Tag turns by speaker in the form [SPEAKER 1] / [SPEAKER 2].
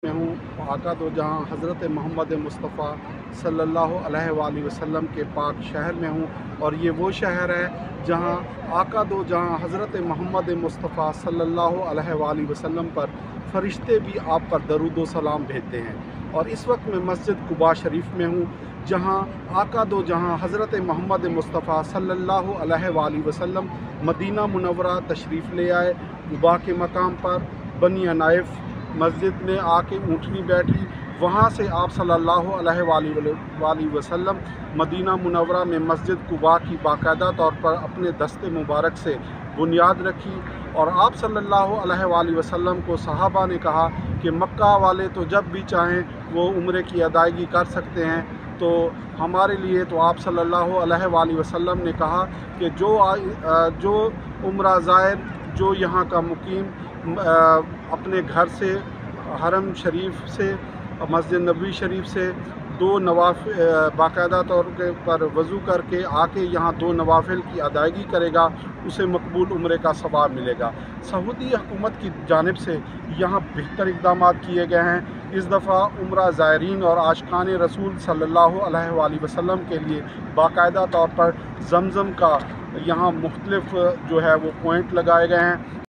[SPEAKER 1] میں ہوں آقا دو جہاں حضرت محمد مصطفیٰ صلی اللہ علیہ وآلہ وسلم کے پاک شہر میں ہوں، اور یہ وہ شہر ہے جہاں آقا دو جہاں حضرت محمد مصطفیٰ صلی اللہ علیہ وآلہ وسلم پر فرشتے بھی آپ پر درود و سلام بھیجتے ہیں۔ اور اس وقت میں مسجد قباء شریف میں ہوں، جہاں آقا دو جہاں حضرت محمد مصطفیٰ صلی اللہ علیہ وآلہ وسلم مدینہ منورہ تشریف لے آئے۔ قباء کے مقام پر بنی عنائف مسجد میں آ کے اونٹنی بیٹھی، وہاں سے آپ صلی اللہ علیہ وآلہ وسلم مدینہ منورہ میں مسجد قباء کی باقاعدہ طور پر اپنے دست مبارک سے بنیاد رکھی، اور آپ صلی اللہ علیہ وآلہ وسلم کو صحابہ نے کہا کہ مکہ والے تو جب بھی چاہیں وہ عمرے کی ادائیگی کر سکتے ہیں، تو ہمارے لیے تو آپ صلی اللہ علیہ وآلہ وسلم نے کہا کہ جو عمرہ زائر، جو یہاں کا مقیم اپنے گھر سے، حرم شریف سے، مسجد نبوی شریف سے باقاعدہ طور پر وضو کر کے آ کے یہاں 2 نوافل کی ادائیگی کرے گا، اسے مقبول عمرے کا ثواب ملے گا۔ سعودی حکومت کی جانب سے یہاں بہتر اقدامات کیے گئے ہیں۔ اس دفعہ عمرہ زائرین اور عاشقان رسول صلی اللہ علیہ وآلہ وسلم کے لیے باقاعدہ طور پر زمزم کا یہاں مختلف جو ہے وہ پوائنٹ لگائے گئے ہیں۔